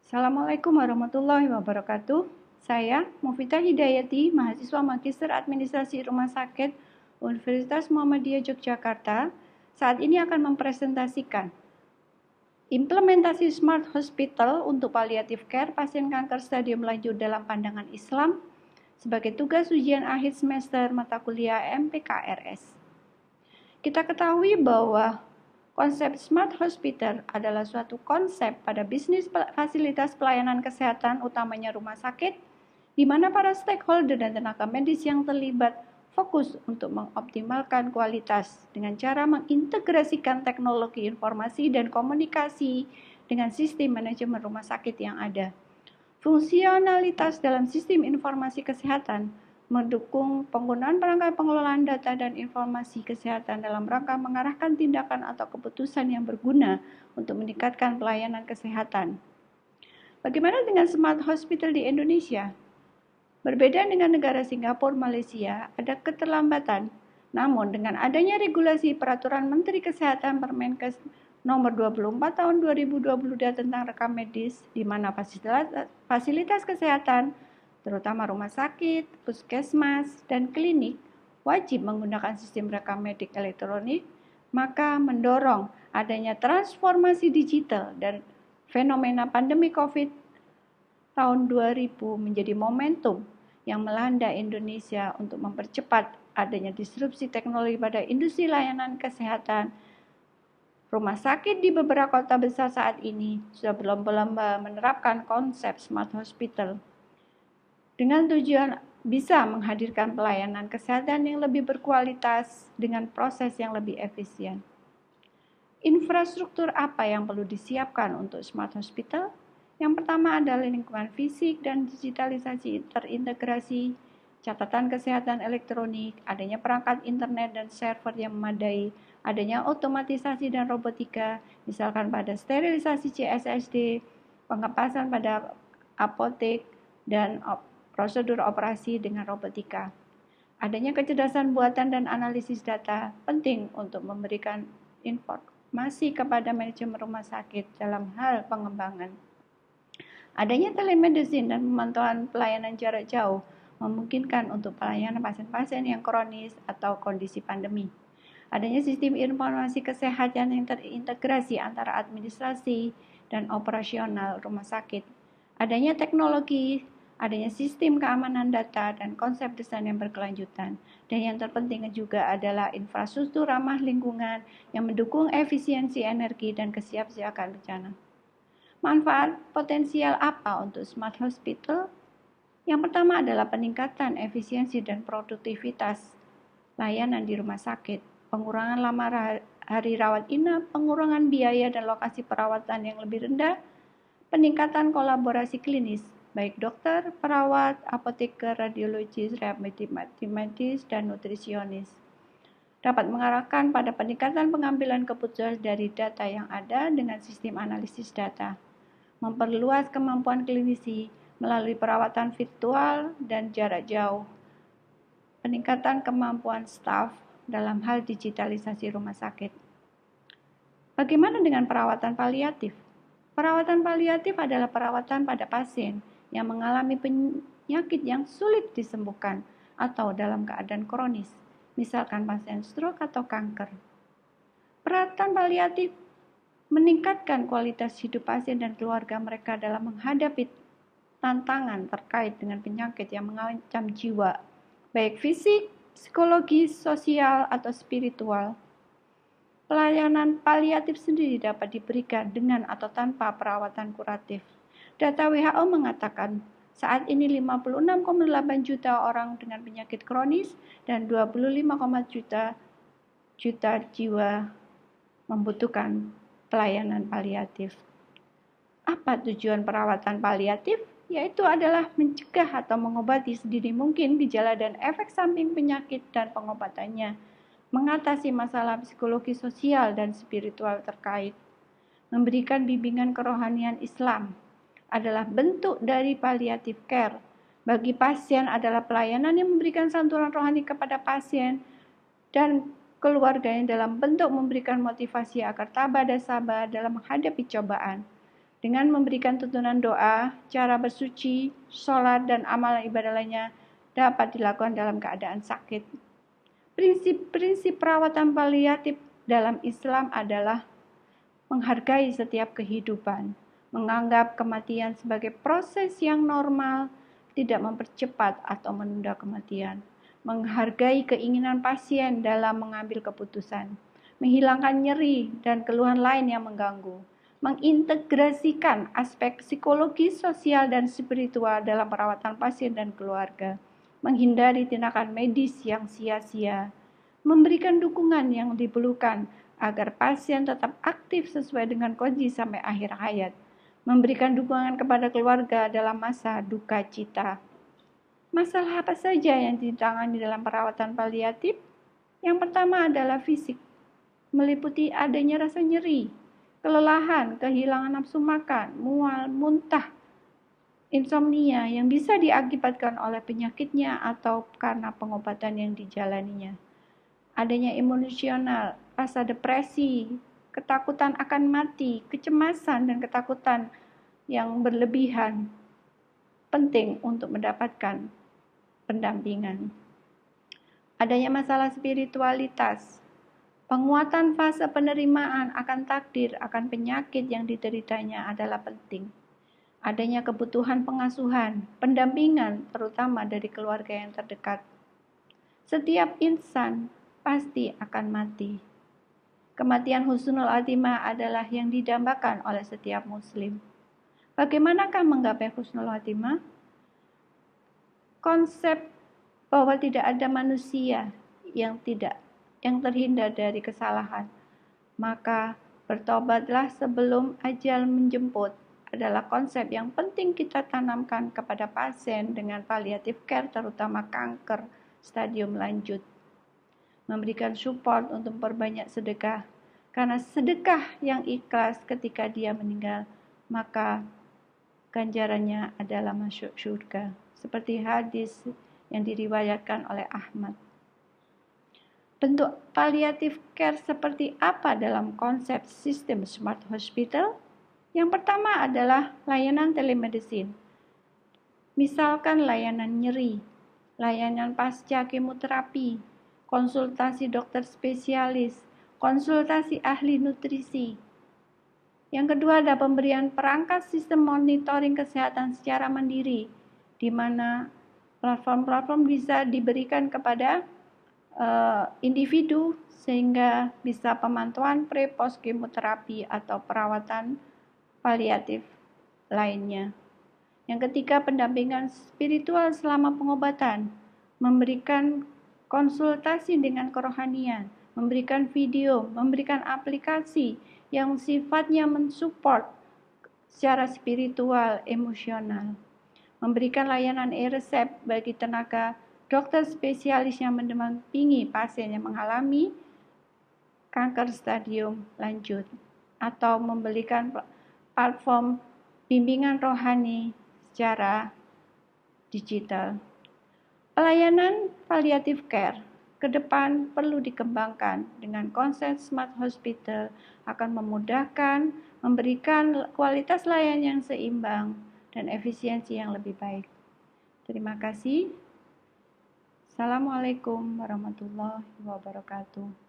Assalamualaikum warahmatullahi wabarakatuh. Saya Mufidah Hidayati, mahasiswa Magister Administrasi Rumah Sakit Universitas Muhammadiyah Yogyakarta. Saat ini akan mempresentasikan implementasi Smart Hospital untuk palliative care pasien kanker stadium lanjut dalam pandangan Islam sebagai tugas ujian akhir semester mata kuliah MPKRS. Kita ketahui bahwa konsep Smart Hospital adalah suatu konsep pada bisnis fasilitas pelayanan kesehatan, utamanya rumah sakit, di mana para stakeholder dan tenaga medis yang terlibat fokus untuk mengoptimalkan kualitas dengan cara mengintegrasikan teknologi informasi dan komunikasi dengan sistem manajemen rumah sakit yang ada. Fungsionalitas dalam sistem informasi kesehatan mendukung penggunaan perangkat pengelolaan data dan informasi kesehatan dalam rangka mengarahkan tindakan atau keputusan yang berguna untuk meningkatkan pelayanan kesehatan. Bagaimana dengan Smart Hospital di Indonesia? Berbeda dengan negara Singapura, Malaysia, ada keterlambatan. Namun dengan adanya regulasi Peraturan Menteri Kesehatan Permenkes Nomor 24 Tahun 2022 tentang rekam medis, di mana fasilitas kesehatan, terutama rumah sakit, puskesmas, dan klinik, wajib menggunakan sistem rekam medik elektronik, maka mendorong adanya transformasi digital dan fenomena pandemi COVID tahun 2000 menjadi momentum yang melanda Indonesia untuk mempercepat adanya disrupsi teknologi pada industri layanan kesehatan. Rumah sakit di beberapa kota besar saat ini sudah berlomba-lomba menerapkan konsep Smart Hospital dengan tujuan bisa menghadirkan pelayanan kesehatan yang lebih berkualitas dengan proses yang lebih efisien. Infrastruktur apa yang perlu disiapkan untuk Smart Hospital? Yang pertama adalah lingkungan fisik dan digitalisasi terintegrasi, catatan kesehatan elektronik, adanya perangkat internet dan server yang memadai, adanya otomatisasi dan robotika, misalkan pada sterilisasi CSSD, pengepasan pada apotek, dan prosedur operasi dengan robotika. Adanya kecerdasan buatan dan analisis data penting untuk memberikan informasi kepada manajemen rumah sakit dalam hal pengembangan. Adanya telemedicine dan pemantauan pelayanan jarak jauh memungkinkan untuk pelayanan pasien-pasien yang kronis atau kondisi pandemi. Adanya sistem informasi kesehatan yang terintegrasi antara administrasi dan operasional rumah sakit. Adanya teknologi, adanya sistem keamanan data dan konsep desain yang berkelanjutan. Dan yang terpenting juga adalah infrastruktur ramah lingkungan yang mendukung efisiensi energi dan kesiapsiagaan bencana. Manfaat potensial apa untuk Smart Hospital? Yang pertama adalah peningkatan efisiensi dan produktivitas layanan di rumah sakit, pengurangan lama hari rawat inap, pengurangan biaya dan lokasi perawatan yang lebih rendah, peningkatan kolaborasi klinis, baik dokter, perawat, apoteker, radiologis, rehabilitatif medis, dan nutrisionis. Dapat mengarahkan pada peningkatan pengambilan keputusan dari data yang ada dengan sistem analisis data, memperluas kemampuan klinisi melalui perawatan virtual dan jarak jauh, peningkatan kemampuan staf dalam hal digitalisasi rumah sakit. Bagaimana dengan perawatan paliatif? Perawatan paliatif adalah perawatan pada pasien yang mengalami penyakit yang sulit disembuhkan atau dalam keadaan kronis, misalkan pasien stroke atau kanker. Perawatan paliatif meningkatkan kualitas hidup pasien dan keluarga mereka dalam menghadapi tantangan terkait dengan penyakit yang mengancam jiwa, baik fisik, psikologis, sosial, atau spiritual. Pelayanan paliatif sendiri dapat diberikan dengan atau tanpa perawatan kuratif. Data WHO mengatakan saat ini 56,8 juta orang dengan penyakit kronis dan 25,1 juta jiwa membutuhkan pelayanan paliatif. Apa tujuan perawatan paliatif? Yaitu adalah mencegah atau mengobati sedini mungkin gejala dan efek samping penyakit dan pengobatannya, mengatasi masalah psikologi, sosial, dan spiritual terkait. Memberikan bimbingan kerohanian Islam adalah bentuk dari palliative care. Bagi pasien adalah pelayanan yang memberikan santunan rohani kepada pasien dan keluarganya dalam bentuk memberikan motivasi agar tabah dan sabar dalam menghadapi cobaan. dengan memberikan tuntunan doa, cara bersuci, sholat, dan amal ibadah lainnya dapat dilakukan dalam keadaan sakit. Prinsip-prinsip perawatan paliatif dalam Islam adalah menghargai setiap kehidupan, menganggap kematian sebagai proses yang normal, tidak mempercepat atau menunda kematian, menghargai keinginan pasien dalam mengambil keputusan, menghilangkan nyeri dan keluhan lain yang mengganggu, mengintegrasikan aspek psikologi, sosial, dan spiritual dalam perawatan pasien dan keluarga, menghindari tindakan medis yang sia-sia, memberikan dukungan yang diperlukan agar pasien tetap aktif sesuai dengan kondisi sampai akhir hayat, memberikan dukungan kepada keluarga dalam masa duka cita. Masalah apa saja yang ditangani dalam perawatan paliatif? Yang pertama adalah fisik, meliputi adanya rasa nyeri, kelelahan, kehilangan nafsu makan, mual, muntah, insomnia yang bisa diakibatkan oleh penyakitnya atau karena pengobatan yang dijalaninya. Adanya emosional, rasa depresi, ketakutan akan mati, kecemasan dan ketakutan yang berlebihan penting untuk mendapatkan pendampingan. Adanya masalah spiritualitas, penguatan fase penerimaan akan takdir akan penyakit yang dideritanya adalah penting. Adanya kebutuhan pengasuhan, pendampingan terutama dari keluarga yang terdekat. Setiap insan pasti akan mati. Kematian husnul khotimah adalah yang didambakan oleh setiap muslim. Bagaimanakah menggapai husnul khotimah? Konsep bahwa tidak ada manusia yang terhindar dari kesalahan. Maka bertobatlah sebelum ajal menjemput adalah konsep yang penting kita tanamkan kepada pasien dengan palliative care, terutama kanker stadium lanjut. Memberikan support untuk memperbanyak sedekah, karena sedekah yang ikhlas ketika dia meninggal, maka ganjarannya adalah masuk surga. Seperti hadis yang diriwayatkan oleh Ahmad. Bentuk palliative care seperti apa dalam konsep sistem smart hospital? Yang pertama adalah layanan telemedicine. Misalkan layanan nyeri, layanan pasca kemoterapi, konsultasi dokter spesialis, konsultasi ahli nutrisi. Yang kedua ada pemberian perangkat sistem monitoring kesehatan secara mandiri, di mana platform-platform bisa diberikan kepada individu sehingga bisa pemantauan pre-post kemoterapi atau perawatan paliatif lainnya. Yang ketiga, pendampingan spiritual selama pengobatan, memberikan konsultasi dengan kerohanian, memberikan video, memberikan aplikasi yang sifatnya mensupport secara spiritual, emosional, memberikan layanan e-resep bagi tenaga dokter spesialis yang mendampingi pasien yang mengalami kanker stadium lanjut, atau memberikan platform bimbingan rohani secara digital. Pelayanan palliative care ke depan perlu dikembangkan dengan konsep smart hospital, akan memudahkan, memberikan kualitas layanan yang seimbang dan efisiensi yang lebih baik. Terima kasih. Assalamualaikum warahmatullahi wabarakatuh.